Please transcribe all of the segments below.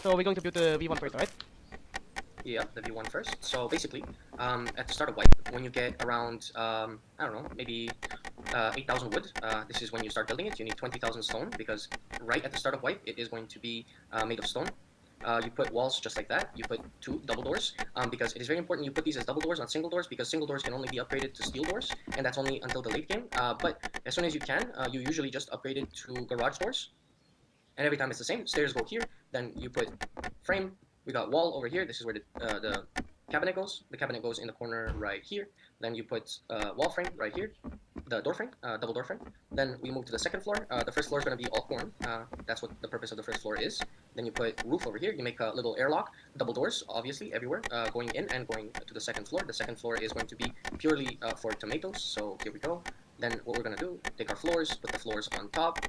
So we're going to build the V1 first, right? Yeah, the V1 first. So basically, at the start of wipe, when you get around, I don't know, maybe 8,000 wood, this is when you start building it. You need 20,000 stone because right at the start of wipe, it is going to be made of stone. You put walls just like that. You put 2 double doors because it is very important you put these as double doors, not single doors, because single doors can only be upgraded to steel doors, and that's only until the late game. But as soon as you can, you usually just upgrade it to garage doors. And every time it's the same. Stairs go here, then you put frame. We got wall over here. This is where the cabinet goes. The cabinet goes in the corner right here. Then you put wall frame right here, the door frame, double door frame. Then we move to the second floor. The first floor is going to be all corn. That's what the purpose of the first floor is. Then you put roof over here. You make a little airlock, double doors, obviously, everywhere, going in and going to the second floor. The second floor is going to be purely for tomatoes. So here we go. Then what we're going to do, take our floors, put the floors on top,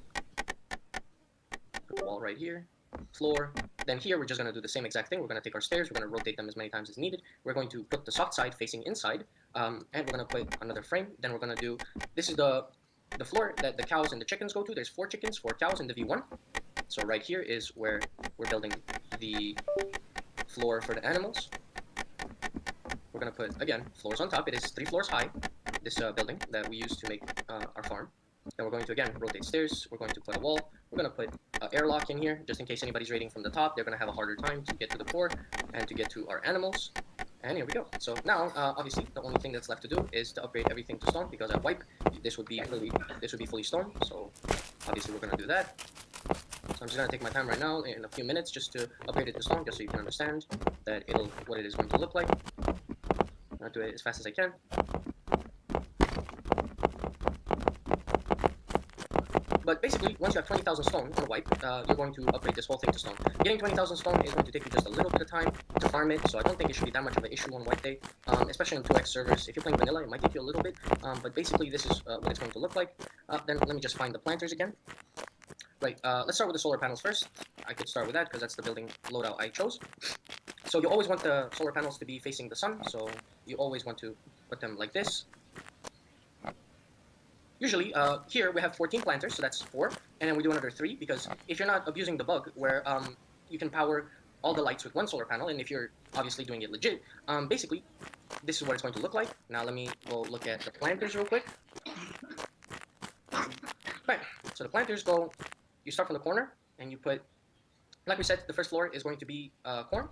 wall right here, floor. Then here we're just going to do the same exact thing. We're going to take our stairs, we're going to rotate them as many times as needed. We're going to put the soft side facing inside, and we're going to put another frame. Then we're going to do, this is the floor that the cows and the chickens go to. There's 4 chickens, 4 cows in the V1. So right here is where we're building the floor for the animals. We're going to put, again, floors on top. It is 3 floors high, this building that we use to make our farm. Then we're going to, again, rotate stairs. We're going to put a wall. We're going to put an airlock in here, just in case anybody's raiding from the top. They're going to have a harder time to get to the core and to get to our animals. And here we go. So now, obviously, the only thing that's left to do is to upgrade everything to stone, because at wipe, this would be fully stone. So obviously, we're going to do that. So I'm just going to take my time right now, in a few minutes, just to upgrade it to stone, just so you can understand that what it is going to look like. I'm going to do it as fast as I can. But basically, once you have 20,000 stone on wipe, you're going to upgrade this whole thing to stone. Getting 20,000 stone is going to take you just a little bit of time to farm it, so I don't think it should be that much of an issue on wipe day, especially on 2x servers. If you're playing vanilla, it might take you a little bit, but basically this is what it's going to look like. Then let me just find the planters again. Right, let's start with the solar panels first. I could start with that because that's the building loadout I chose. So you always want the solar panels to be facing the sun, so you always want to put them like this. Usually, here we have 14 planters, so that's 4, and then we do another 3, because if you're not abusing the bug where you can power all the lights with 1 solar panel, and if you're obviously doing it legit, basically, this is what it's going to look like. Now let me go look at the planters real quick. Right, so the planters go, you start from the corner, and you put, like we said, the first floor is going to be corn.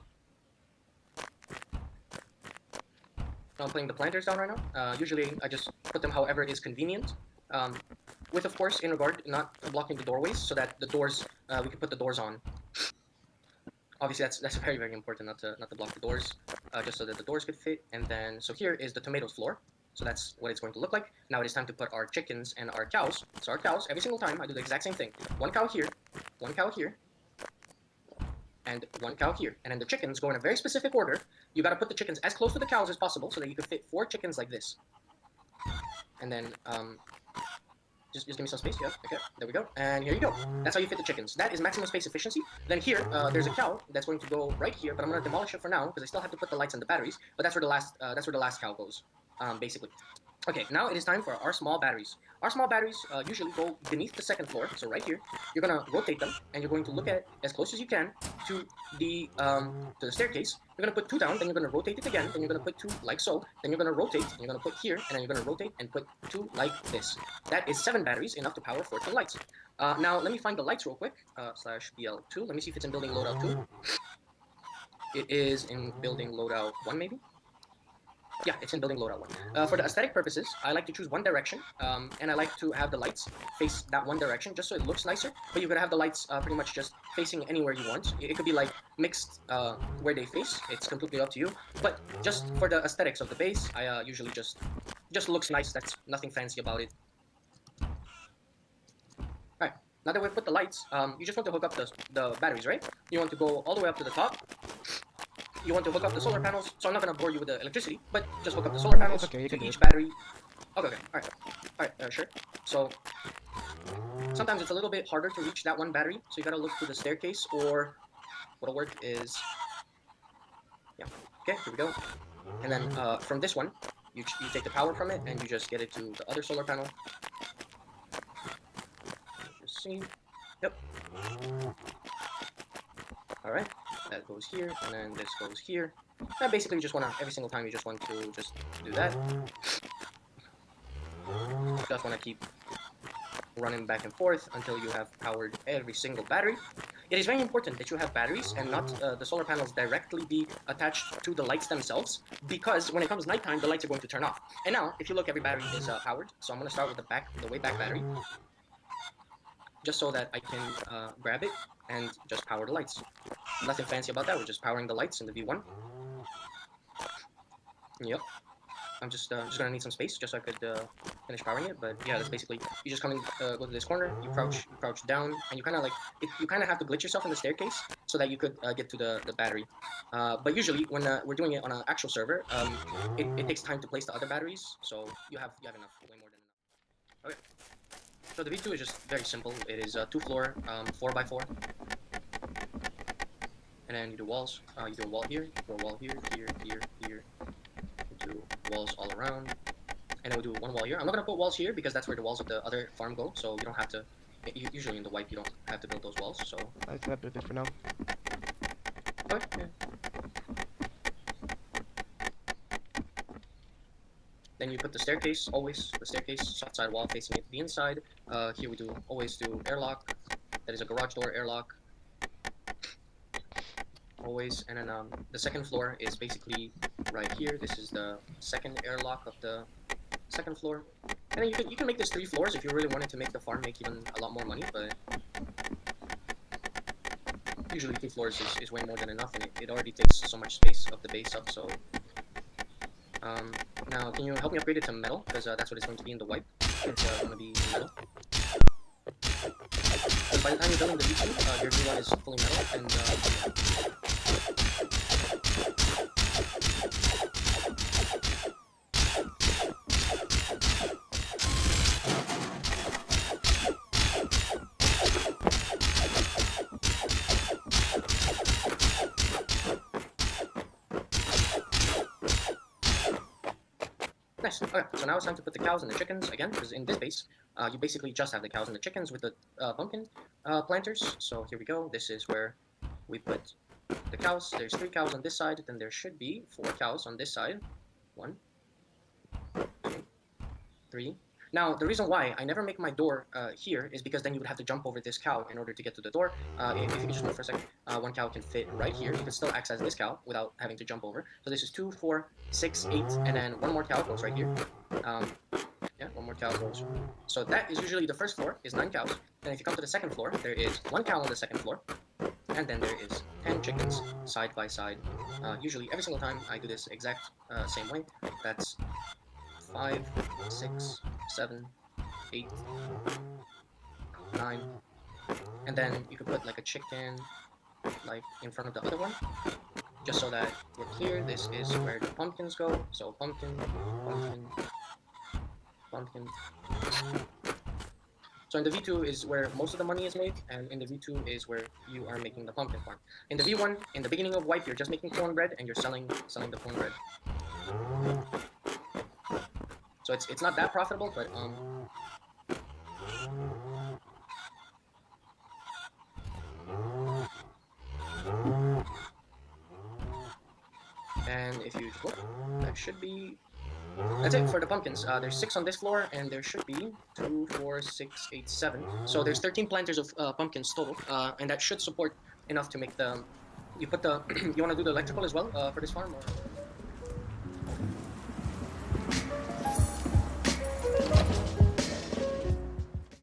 I'm putting the planters down right now. Usually, I just put them however is convenient. With, of course, in regard not blocking the doorways, so that the doors, we can put the doors on. Obviously, that's very, very important, not to block the doors, just so that the doors could fit. And then, so here is the tomatoes floor. So that's what it's going to look like. Now it is time to put our chickens and our cows. So our cows, every single time, I do the exact same thing. 1 cow here, 1 cow here, and 1 cow here. And then the chickens go in a very specific order. You got to put the chickens as close to the cows as possible so that you can fit 4 chickens like this. And then, just give me some space, yeah, okay, there we go, and here you go. That's how you fit the chickens. That is maximum space efficiency. Then here, there's a cow that's going to go right here, but I'm going to demolish it for now, because I still have to put the lights and the batteries, but that's where the last cow goes, basically. Okay, now it is time for our small batteries. Our small batteries usually go beneath the second floor, so right here. You're going to rotate them, and you're going to look at as close as you can to the staircase. You're going to put 2 down, then you're going to rotate it again, then you're going to put 2 like so, then you're going to rotate, and you're going to put here, and then you're going to rotate and put 2 like this. That is 7 batteries, enough to power 14 lights. Now, let me find the lights real quick, /BL2. Let me see if it's in building loadout 2. It is in building loadout 1, maybe? Yeah, it's in building loadout 1. For the aesthetic purposes, I like to choose one direction, and I like to have the lights face that one direction, just so it looks nicer. But you could have the lights pretty much just facing anywhere you want. It could be like mixed where they face. It's completely up to you. But just for the aesthetics of the base, I usually just looks nice. That's nothing fancy about it. Alright, now that we've put the lights, you just want to hook up the batteries, right? You want to go all the way up to the top. You want to hook up the solar panels, so I'm not going to bore you with the electricity, but just hook up the solar panels Okay, to each battery. Okay, alright, sure. So, sometimes it's a little bit harder to reach that one battery, so you gotta look through the staircase, or what'll work is, yeah, okay, here we go. And then from this one, you take the power from it, and you just get it to the other solar panel. Just see, yep. Alright, that goes here, and then this goes here. And basically, you just want to, every single time, you just want to just do that. Just want to keep running back and forth until you have powered every single battery. It is very important that you have batteries and not the solar panels directly be attached to the lights themselves, because when it comes nighttime, the lights are going to turn off. And now, if you look, every battery is powered. So I'm going to start with the way back battery, just so that I can grab it and just power the lights. Nothing fancy about that. We're just powering the lights in the V1. Yep. I'm just gonna need some space just so I could finish powering it. But yeah, that's basically, you just come in, go to this corner, you crouch down, and you kind of like you kind of have to glitch yourself in the staircase so that you could get to the battery. But usually when we're doing it on an actual server, it takes time to place the other batteries, so you have enough, way more than enough. Okay. So the V2 is just very simple. It is 2-floor, 4x4, and then you do walls. You do a wall here, you do a wall here, here, here, here. You do walls all around. And we'll do one wall here. I'm not going to put walls here because that's where the walls of the other farm go, so you don't have to, usually in the wipe you don't have to build those walls, so... I think I built it for now. Okay, yeah. Then you put the staircase, always, the staircase, side wall facing it to the inside. Here we always do airlock. That is a garage door airlock. Always, and then the second floor is basically right here. This is the second airlock of the second floor. And then you can make this 3 floors if you really wanted to make the farm make even a lot more money, but usually 2 floors is way more than enough, and it already takes so much space of the base up. So now can you help me upgrade it to metal, because that's what it's going to be in the wipe. It's going to be metal. And by the time you're building the V2, your V1 is fully metal, and nice. Okay, so now it's time to put the cows and the chickens again, because in this base, you basically just have the cows and the chickens with the pumpkin planters. So here we go. This is where we put the cows. There's 3 cows on this side, then there should be 4 cows on this side. 1, 2, 3. Now, the reason why I never make my door here is because then you would have to jump over this cow in order to get to the door. If you could just move for a second, 1 cow can fit right here. You can still access this cow without having to jump over. So this is 2, 4, 6, 8, and then 1 more cow goes right here. Yeah, 1 more cow goes. So that is usually the first floor, is 9 cows. Then if you come to the second floor, there is 1 cow on the second floor. And then there is 10 chickens side by side. Usually every single time I do this exact same way. That's 5, 6, 7, 8, 9, and then you could put like a chicken like in front of the other one, just so that we're clear. This is where the pumpkins go. So pumpkin, pumpkin, pumpkin. So in the V2 is where most of the money is made, and in the V2 is where you are making the pumpkin farm. In the V1, in the beginning of wipe, you're just making cornbread and you're selling the cornbread. So it's not that profitable, but and if you just look, that should be, that's it for the pumpkins. There's 6 on this floor, and there should be 2, 4, 6, 8, 7. So there's 13 planters of pumpkins total, and that should support enough to make the. You put the. You want to do the electrical as well for this farm? Or?